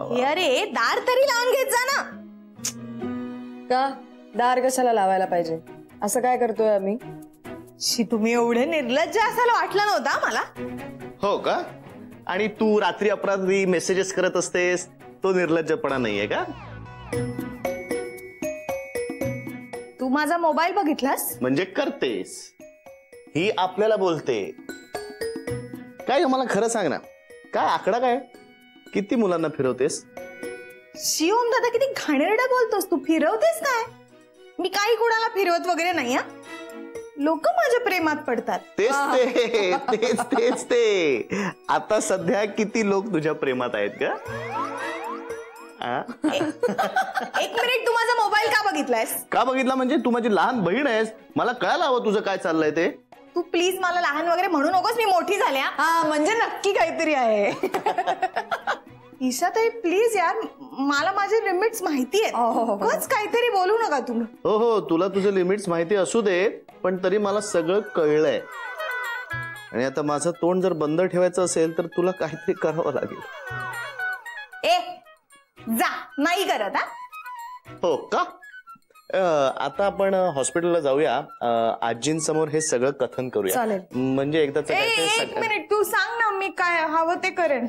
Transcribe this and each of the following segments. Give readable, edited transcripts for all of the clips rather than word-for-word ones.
अरे दार तरी लावून घेत जा ना. का दार कशाला लावायला पाहिजे? असं काय करतोय आम्ही? तुम्ही एवढे निर्लज्ज असायला वाटलं नव्हता मला. हो का? आणि तू रात्री अपरात्री मेसेजेस करत असतेस, तो निर्लज्जपणा नाहीये का? तू माझा मोबाईल बघितलास? म्हणजे करतेस. ही आपल्याला बोलते. काय मला खरं सांग ना, काय आकडा काय? किती मुलांना फिरवतेस? शिवम दादा किती घाणेरडं बोलतोस तू. फिरवतेस काय? मी काही कुणाला फिरवत वगैरे नाही. लोक माझ्या प्रेमात पडतात. तेच ते. आता सध्या किती लोक तुझ्या प्रेमात आहेत का? एक मिनिट, तू माझा मोबाईल का बघितलायस? का बघितला म्हणजे? तू माझी लहान बहीण आहेस, मला कळायला हवं तुझं काय चाललंय ते. तू प्लीज मला लहान वगैरे म्हणू नकोस. मी मोठी झाल्या. म्हणजे नक्की काहीतरी आहे. ईशा ताई प्लीज यार, मला माझे लिमिट्स माहिती आहेत. उगाच काहीतरी बोलू नका तुम्ही. हो, तुला तुझे लिमिट्स माहिती असू दे, पण तरी मला सगळं कळलंय. आणि आता माझं तोंड जर बंद ठेवायचं असेल तर तुला काहीतरी करावं लागेल. जा, नाही करत. हो का? आता आपण हॉस्पिटलला जाऊया. आजींसमोर हे सगळं कथन करूया. चालेल. म्हणजे एकदाच. एक मिनिट, तू सांग ना, मी काय हवं ते करेन.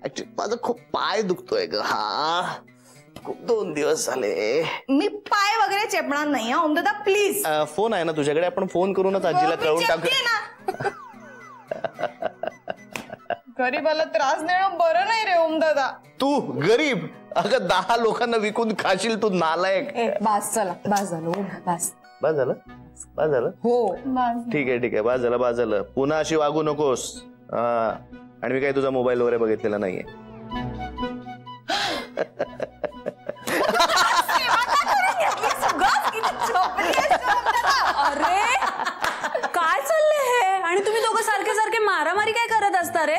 ऍक्च्युली माझा खूप पाय दुखतोय ग. खूप 2 दिवस झाले. मी पाय वगैरे चेपणार नाही. ओमदादा प्लीज. फोन आहे ना तुझ्याकडे? आपण फोन करूनच आजीला कळवून टाकू. गरीबाला त्रास देणं बरं नाही रे ओमदादा. तू गरीब? अगं 10 लोकांना विकून खाशील तू, नालायक. बास, चला बास झालं. बास झालं. हो ठीक आहे, बास झालं. पुन्हा अशी वागू नकोस. आणि मी काही तुझा मोबाईल वगैरे बघितलेला नाहीये. अरे काय चाललंय हे? आणि तुम्ही दोघं सारखे सारखे मारामारी काय करत असता रे?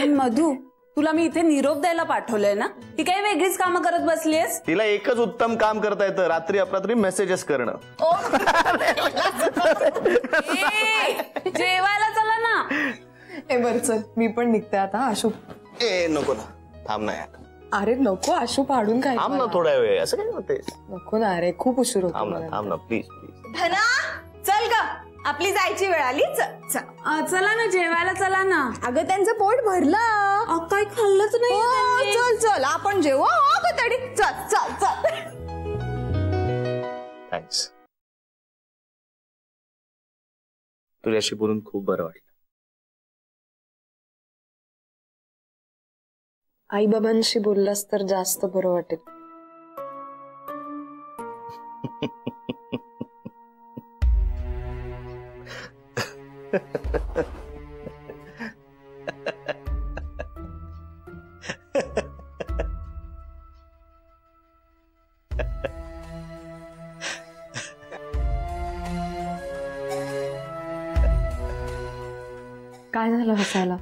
मधू, तुला मी इथे निरोप द्यायला पाठवलंय ना? ती काही वेगळीच कामं करत बसलीयस? तिला एकच उत्तम काम करता येतं, रात्री अपरात्री मेसेजेस करणं. जेवायला चला ना. बरं चल, मी पण निघते आता. आशू नको ना, थांब ना यार. अरे नको, आशू पाडून काय? थांब ना थोडा वेळ. असं काय होतेस? नको ना अरे, खूप उशीर होतो. थांब ना प्लीज. धना चल ग, आपली जायची वेळ आली. चला ना, जेवायला चला ना. अगं त्यांचं पोट भरलं. काही खाल्लंच नाही. चल आपण जेवू. तडी चल. थँक्स. तुझ्याशी बोलून खूप बरं वाटलं. आई बाबांशी बोललास तर जास्त बरं वाटेल. काय झालं हसायला?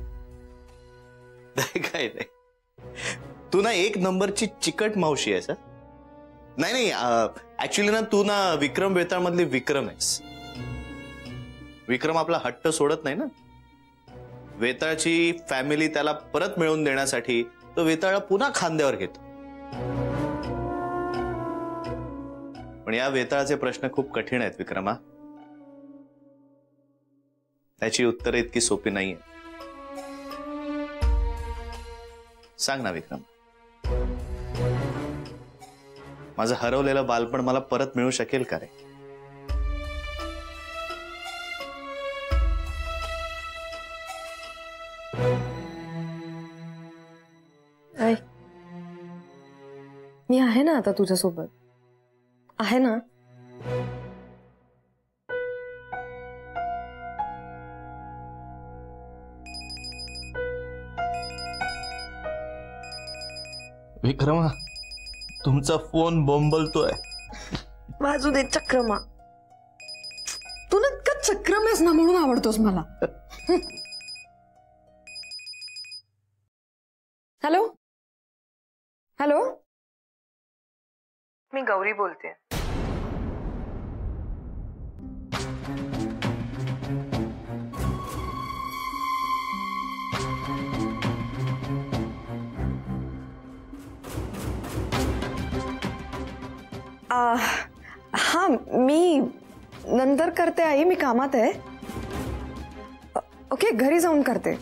काय नाही, तू ना 1 नंबरची चिकट मावशी आहेस. नाही ऍक्च्युली ना तू ना विक्रम वेताळ मधली विक्रम आहेस. विक्रम आपला हट्ट सोडत नाही ना. वेताळची फॅमिली त्याला परत मिळवून देण्यासाठी तो वेताळला पुन्हा खांद्यावर घेतो. पण या वेताळाचे प्रश्न खूप कठीण आहेत विक्रमा. त्याची उत्तरे इतकी सोपी नाहीये. सांग ना विक्रम, माझं हरवलेलं बालपण मला परत मिळू शकेल का रे? मी आहे ना आता तुझ्यासोबत. आहे ना? विक्रमा, तुमचा फोन बोंबलतोय. वाजू दे चक्रमा. तू नक्का चक्रम आहेस ना, म्हणून आवडतोस मला. हॅलो हॅलो, मी गौरी बोलते. हा मी नंतर करते आई, मी कामात आहे. ओके, घरी जाऊन करते.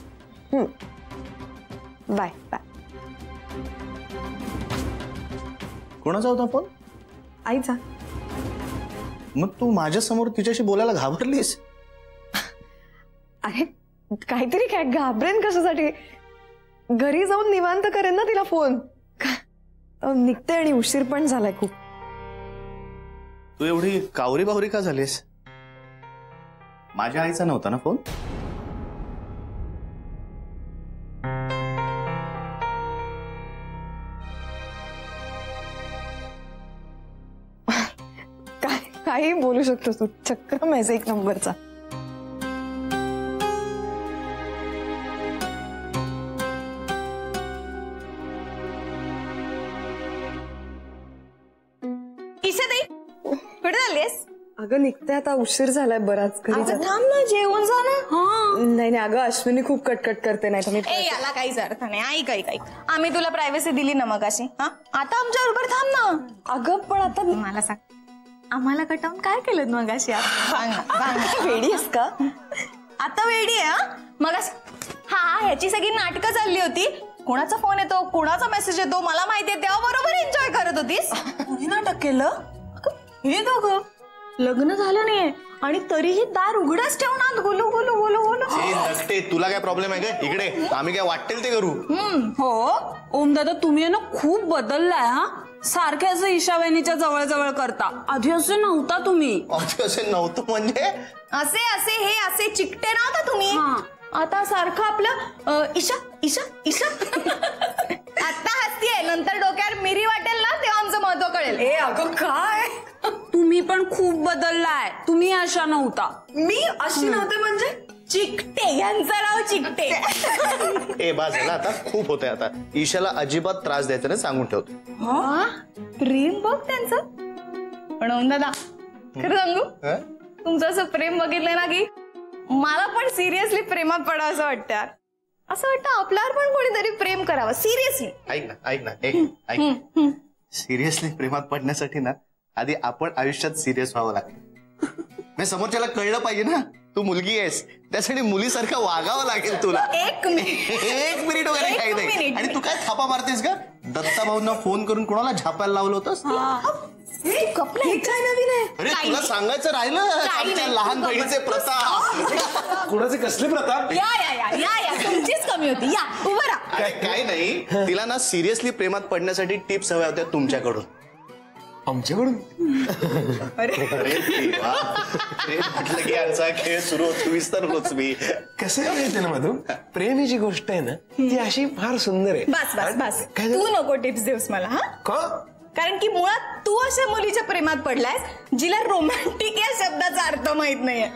Bye bye. कोणाचा होता फोन? आईचा. मग तू माझ्या समोर तिच्याशी बोलायला घाबरलीस? अरे काहीतरी काय, घाबरेन कशासाठी? घरी जाऊन निवांत करेन ना तिला फोन. निघते आणि उशीर पण झालाय खूप. तू एवढी कावरी बावरी का झालीस? माझ्या आईचा नव्हता ना फोन? काही बोलू शकतोस तू. चक्रम आहेस एक नंबरचा. ईशाताई कुठे झालीस? अगं निघते आता, उशीर झालाय बराच. घरी अगं थांब ना, जेवण जा ना. नाही नाही अगं, अश्विनी खूप कटकट करते. नाही तर मी ए याला काहीच अर्थ नाही. ऐक ऐक ऐक, आम्ही तुला प्रायव्हसी दिली ना मगाशी. हा आता आमच्या बरोबर थांब ना. अगं पण आता मला सांग, आम्हाला कटावून काय केलं मगाशी? सांग ना, सांग ना. वेडी आहेस का? आता वेडी आहे मगाशी? हा ह्याची सगळी नाटकं चालली होती. कोणाचा फोन येतो, कोणाचा मेसेज येतो मला माहितीये, तेव्हा बरोबर एन्जॉय करत होतीस. कोणी नाटक केलं? हे दोघं लग्न झालं नाहीये आणि तरीही दार उघडच ठेवून गोलू गोलू गोलू गोलू. नसते, तुला काय प्रॉब्लेम आहे का? इकडे आम्ही काय वाटेल ते करू. हो ओम दादा, तुम्ही ना खूप बदललाय. हा सारखे असं ईशावाहिनीच्या जवळ जवळ करता. आधी असे नव्हता तुम्ही. असे नव्हतं म्हणजे? असे असे हे असे चिकटे नव्हता तुम्ही. आता सारखं आपलं ईशा ईशा ईशा. आता हसतीये, नंतर डोक्यावर मिरी वाटेल ना तेव्हा आमचं महत्व कळेल. ए अगं काय, तुम्ही पण खूप बदललाय. तुम्ही अशा नव्हता. मी अशी नव्हते म्हणजे? चिकटे, यांचं नाव चिकटे. ए बा झाला आता, खूप होतंय आता. ईशाला अजिबात त्रास द्यायचा नाही सांगून ठेवतो. प्रेम बघ त्यांचं. पण ओम दादा खरं सांगू, तुमचं असं प्रेम बघितलं ना की मला पण सिरियसली प्रेमात पडावं असं वाटतं यार. असं वाटतं आपल्यावर पण कोणीतरी प्रेम करावं सिरियसली. ऐक ना ऐक. सिरियसली प्रेमात पडण्यासाठी ना आधी आपण आयुष्यात सिरियस व्हावं लागेल. समोरच्याला कळलं पाहिजे ना तू मुलगी आहेस, त्यासाठी मुलीसारखं वागावं लागेल तुला. एक मिनिट वगैरे काही नाही. आणि तू काय थापा मारतेस का? दत्ता भाऊंना फोन करून कोणाला झापायला लावलं होतंस? काय नवीन आहे? अरे तुला सांगायचं राहिलं, आमच्या लहान बहिणीचे प्रताप. कुणाचे कसले प्रताप? या या या या या तुमचीच कमी होती. या उभं राहा. काय नाही, तिला ना सिरियसली प्रेमात पडण्यासाठी टिप्स हव्या होत्या तुमच्याकडून. आमच्याकडून? अरे देवा, प्रेम म्हटलं की यांचा खेळ सुरू होतो, विसरलोच मी. कसं माहिती ना मधू, प्रेम ही जी गोष्ट आहे ना ती अशी फार सुंदर आहे. बस बस बस, काय तू नको टिप्स देऊस मला. हा का? कारण की मुळात तू अशा मुलीच्या प्रेमात पडलायस जिला रोमॅन्टिक या शब्दाचा अर्थ माहित नाहीये.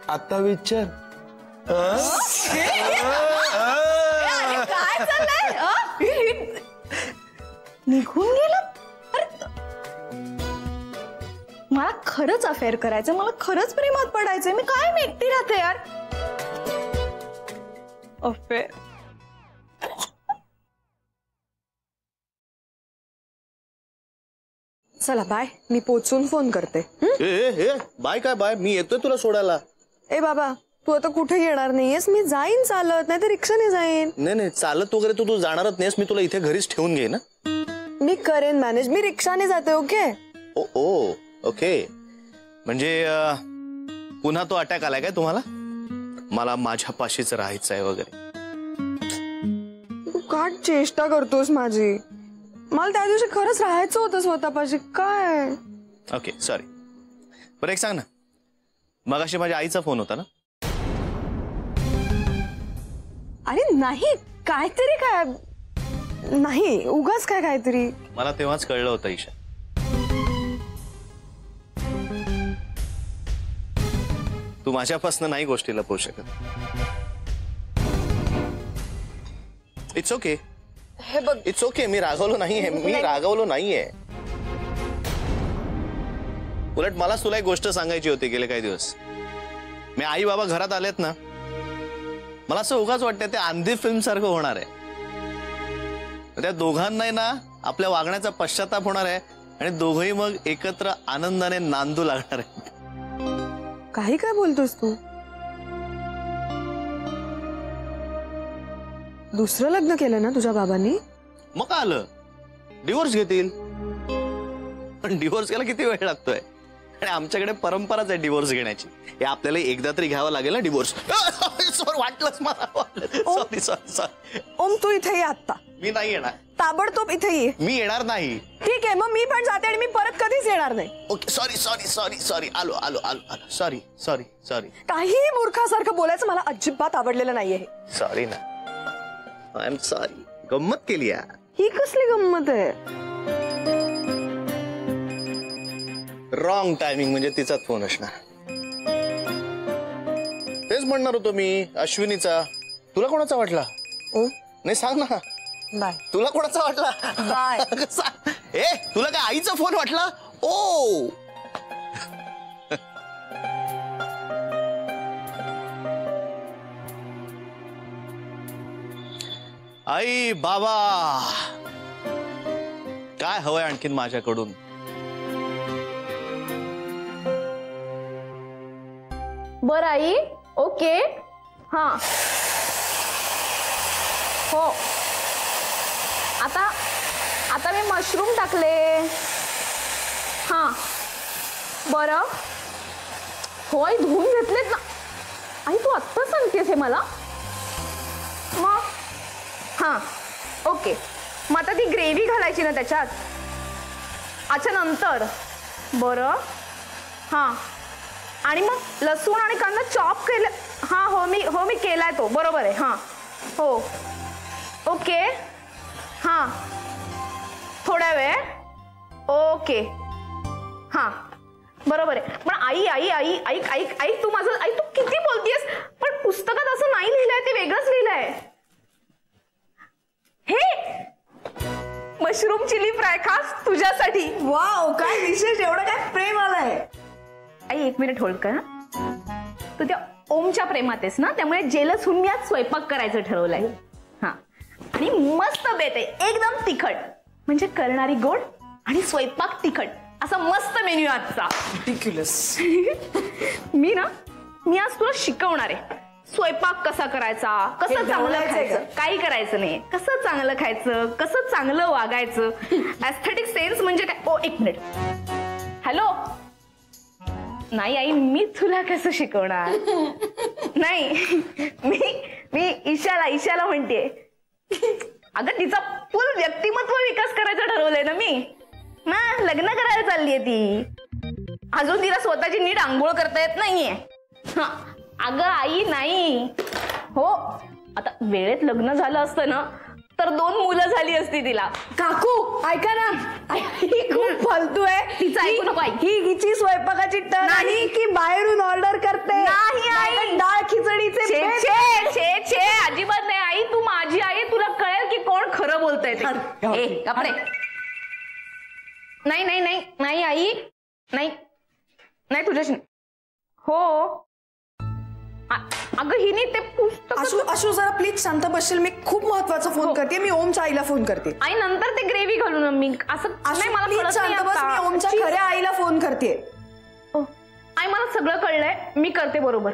आता विचार. काय चाललंय? निघून गेला. मला खरंच अफेअर करायचं, मला खरंच प्रेमात पडायचंय. मी काय एकटी राहते यार. अफेअर. चला बाय, मी पोचून फोन करते. बाय काय बाय, मी येतोय तुला सोडायला. ए बाबा, तू आता कुठे येणार नाहीयेस? मी जाईन चालत, नाही तर रिक्षाने जाईन. नाही चालत वगैरे तू जाणारच नाहीस. मी तुला इथे घरीच ठेवून घेईन. मी करेन मॅनेज, मी रिक्षाने जाते. Okay okay. म्हणजे पुन्हा तो अटॅक आलाय काय तुम्हाला? मला माझ्या पाशीच राहायचंय वगैरे. तू का चेष्टा करतोस माझी? मला त्या दिवशी खरंच राहायचं होतं स्वतःपाशी. काय? Okay sorry. बरं एक सांग ना, मगाशी माझ्या आईचा फोन होता ना? अरे नाही, काहीतरी काय नाही, उगाच काहीतरी. मला तेव्हाच कळलं होतं ईशा, तू माझ्यापासून नाही गोष्टी लपवू शकत. It's okay. हे बघ, इट्स ओके. मी रागवलो नाहीये. उलट मला तुला एक गोष्ट सांगायची होती. गेले काही दिवस मी आई बाबा घरात आलेत ना, मला असं उगाच वाटतं ते आंधी फिल्म सारखं होणार आहे. त्या दोघांनाही ना आपल्या वागण्याचा पश्चाताप होणार आहे आणि दोघंही मग एकत्र आनंदाने नांदू लागणार आहेत. काही काय बोलतोस तू? दुसरं लग्न केलं ना तुझ्या बाबांनी? मग काय आलं, डिवोर्स घेतील. पण डिवोर्स घ्यायला किती वेळ लागतोय आणि आमच्याकडे परंपराच आहे डिवोर्स घेण्याची. हे आपल्याला एकदा तरी घ्यावं लागेल ना डिवोर्स. वाटलंच मला, सॉरी सॉरी सॉरी. ओम तू इथे ये आत्ता. मी नाही येणार, ताबडतोब इथे ये. मी येणार नाही. ठीक आहे, मग मी पण जाते आणि मी परत कधीच येणार नाही. Okay sorry sorry sorry sorry. आलो आलो आलो आलो. Sorry sorry sorry. काहीही मूर्खासारखं बोलायचं मला अजिबात आवडलेलं नाहीये हे. सॉरी ना, आय एम सॉरी. गंमत केली यार. ही कसली गंमत आहे? रॉंग टायमिंग म्हणजे तिचाच फोन असणार. तेच म्हणणार होतो मी, अश्विनीचा. तुला कोणाचा वाटला? ओ नाही सांग ना, बाय तुला कोणाचा वाटला? बाय. ए तुला काय आईचा फोन वाटला? ओ आई बाबा, काय हवंय आणखीन माझ्याकडून? बर आई, ओके. हा हो, आता मी मशरूम टाकले. हा बरं, होय धुवून घेतलेत ना. आई तू आत्ता सांगतेस हे मला? मग हा ओके, मग आता ती ग्रेव्ही घालायची ना त्याच्यात? अच्छा नंतर. बरं हां, आणि मग लसूण आणि कांदा चॉप केलं? हां हो मी केलाय तो, बरोबर आहे. हां हो ओके. हां थोड्या वेळ, ओके. हां बरोबर आहे. पण आई आई आई ऐक ऐक ऐक, तू माझं आई, तू किती बोलतेस? पण पुस्तकात असं नाही लिहिलंय, ते वेगळंच लिहिलंय. हे मशरूम चिली फ्राय खास तुझ्यासाठी. वाव, काय विशेष, एवढं काय प्रेम आलंय. आई एक मिनिट होल्ड कर. तू त्या ओमच्या प्रेमात आहेस ना, त्यामुळे जेलस होऊन मी आज स्वयंपाक करायचं ठरवलंय. हा, आणि मस्त बेत आहे, एकदम तिखट. म्हणजे करणारी गोड आणि स्वयंपाक तिखट, असा मस्त मेन्यू आजचा. रिडिक्युलस. मी आज तुला शिकवणार आहे स्वयंपाक कसा करायचा, कसं चांगलं खायचं. काही करायचं नाही, कसं चांगलं खायचं, कसं चांगलं वागायचं. एस्थेटिक सेन्स म्हणजे काय? ओ एक मिनिट. हॅलो, नाही आई, मी तुला कसं शिकवणार? नाही, मी ईशाला म्हणते. अगं तिचा फुल व्यक्तिमत्व विकास करायचा ठरवलंय ना मी. ना लग्न करायला चाललीये ती. अजून तिला स्वतःची नीट आंघोळ करता येत नाहीये. अगं आई नाही हो, आता वेळेत लग्न झालं असतं ना तर 2 मुलं झाली असती तिला. काकू ऐका ना, ही खूप फालतू आहे. तिचं ऐकू नको आई. ही हिची स्वयंपाकाची टर्न नाही की बाहेरून ऑर्डर करते? नाही आई, डाळ खिचडीचे छे छे छे छे, अजिबात नाही आई. तू माझी आई, तुला कळेल की कोण खरं बोलतंय ते. ए कपडे. नाही नाही नाही नाही आई, नाही नाही तुझ्याशी हो. अगं हिने ते पुस्तक. अशू जरा प्लीज शांत बसशील? मी खूप महत्वाचा फोन करते. मी ओमच्या आईला फोन करते. आई नंतर ते ग्रेव्ही घालून मी असं नाही, मला प्लीज शांत बस. मी ओमच्या खऱ्या आईला फोन करते. आई मला सगळं कळलंय, मी करते बरोबर.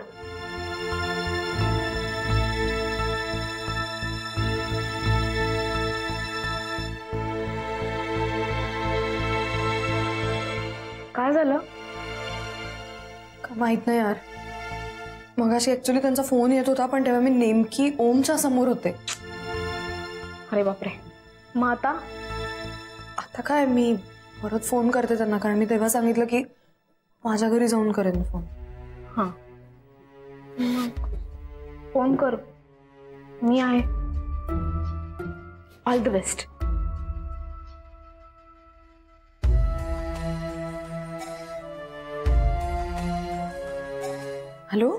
काय झालं? माहित नाही यार. मगाशी ऍक्च्युली त्यांचा फोन येत होता, पण तेव्हा मी नेमकी ओमच्या समोर होते. अरे बापरे, मग आता काय, मी परत फोन करते त्यांना, कारण मी तेव्हा सांगितलं की माझ्या घरी जाऊन करेन फोन. हां फोन कर, मी आहे. All the best. हॅलो,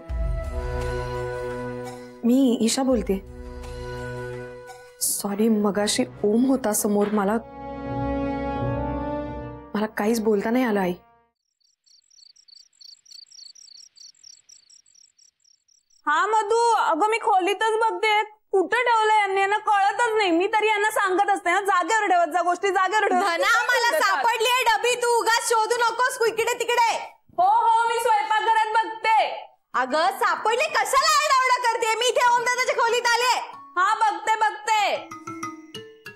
मी ईशा बोलते. सॉरी, मगाशी ओम होता समोर. मला काहीच बोलता नाही आलं आई. हा मधू, अगं मी खोलीतच बघते, कुठं ठेवलंय यांनी? यांना कळतच नाही. मी तरी यांना सांगत असते ना, जागेवर ठेवत जा गोष्टी, जागेवर ठेवत. धना मला सापडली आहे डबी, तू उगाच शोधू नकोस इकडे तिकडे. हो हो, मी स्वयंपाकघरात बघते. अगं सापडली कशाला आरडाओरडा करते? मी इथे ओमदादाच्या खोलीत आले. हा बघते बघते.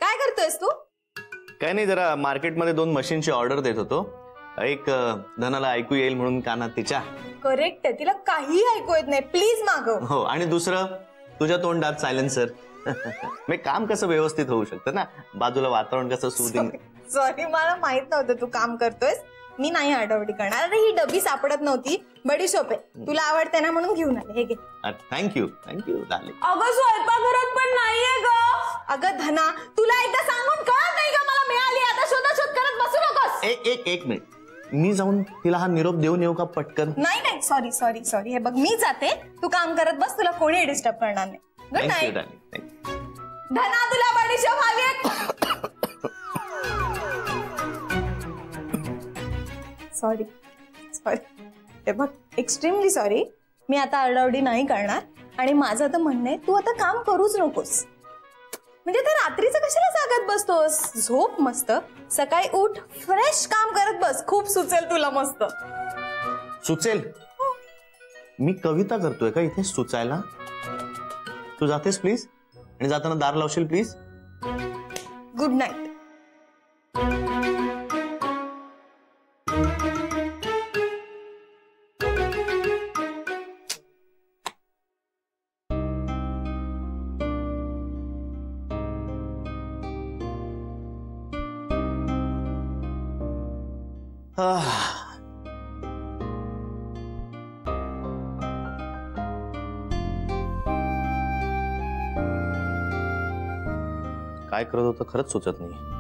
काय करतोयस तू? काय नाही, जरा मार्केटमध्ये 2 मशीनची ऑर्डर देत होतो. एक धनाला ऐकू येईल म्हणून कानात तिच्या. करेक्ट आहे, तिला काही ऐकू येत नाही. प्लीज मागव. हो, आणि दुसरं तुझ्या तोंडात सायलेन्सर. मी काम कसं व्यवस्थित होऊ शकतं ना, बाजूला वातावरण कसं सूदिंग. सॉरी, मला माहित नव्हतं तू काम करतोयस. मी नाही आरडाओरडी करणार. अरे ही डबी सापडत नव्हती, बडीशोप आहे, तुला आवडते ना म्हणून घेऊन आले. हे घे. Thank you thank you darling. अगं स्वयंपाकघरात पण नाहीये ग. अगं धना, तुला एकदा सांगून कळत नाही का मला मिळाली? आता शोधाशोध करत बसू नकोस. एक मिनिट, मी जाऊन तिला हा निरोप देऊन येऊ का पटकन? नाही, सॉरी सॉरी सॉरी. हे बघ, मी जाते, तू काम करत बस, तुला कोणी डिस्टर्ब करणार नाही. Good thank you night. डार्लिंग. धना, तुला बडीशोप हवी आहे? Sorry sorry. हे बघ, एक्स्ट्रीमली सॉरी. मी आता आरडाओरडी नाही करणार. आणि माझं तर म्हणणं आहे, तू आता काम करूच नकोस. म्हणजे त्या रात्रीचं कशाला जागत बसतोस? झोप मस्त, सकाळी उठ, फ्रेश काम करत बस. खूप सुचेल तुला मस्त. सुचेल? मी कविता करतोय का इथे सुचायला? तू जातेस प्लीज, आणि जाताना दार लावशील प्लीज. Good night. काय करत होतं खरंच सुचत नाही.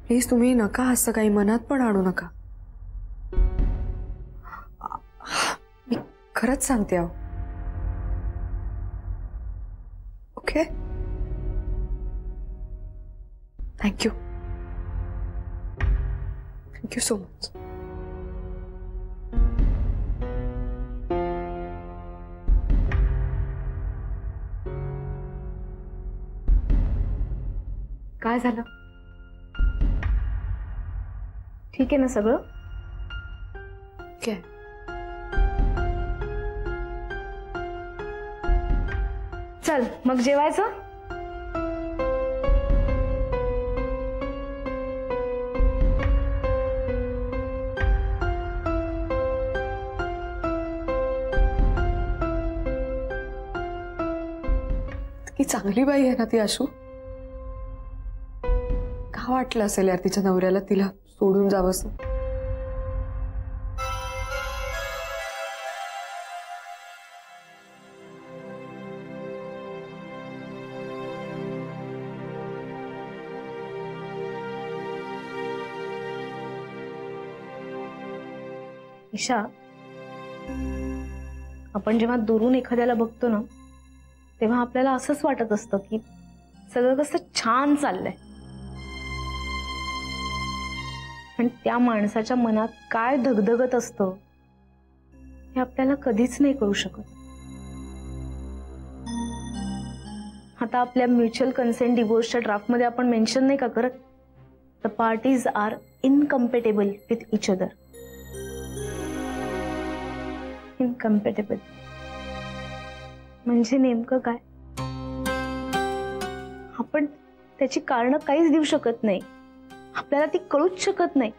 प्लीज तुम्ही नका असं काही मनात पण आणू नका. मी खरंच सांगते आहो. Okay, thank you thank you so much. काय झालं? ठीक आहे ना सगळं? ओके. चल मग जेवायचं. की चांगली बाई आहे ना ती आशू. का वाटलं असेल यार तिच्या नवऱ्याला तिला सोडून जावंसं. ईशा, आपण जेव्हा दुरून एखाद्याला बघतो ना, तेव्हा आपल्याला असंच वाटत असतं की सगळं कसं छान चाललंय. पण त्या माणसाच्या मनात काय धगधगत असतं हे आपल्याला कधीच नाही कळू शकत. आता आपल्या म्युच्युअल कन्सेंट डिवोर्सच्या ड्राफ्टमध्ये आपण मेन्शन नाही का करत, the parties are incompatible with each other. Incompatible म्हणजे नेमकं काय? आपण त्याची कारणं काहीच देऊ शकत नाही, आपल्याला ती कळूच शकत नाही,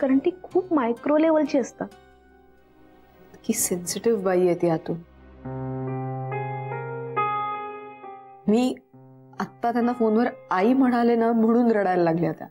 कारण ती खूप मायक्रो लेवलची असतात. की सेन्सिटिव्ह बाई आहे ती आतून. मी आत्ता त्यांना फोनवर आई म्हणाले ना म्हणून रडायला लागले आता.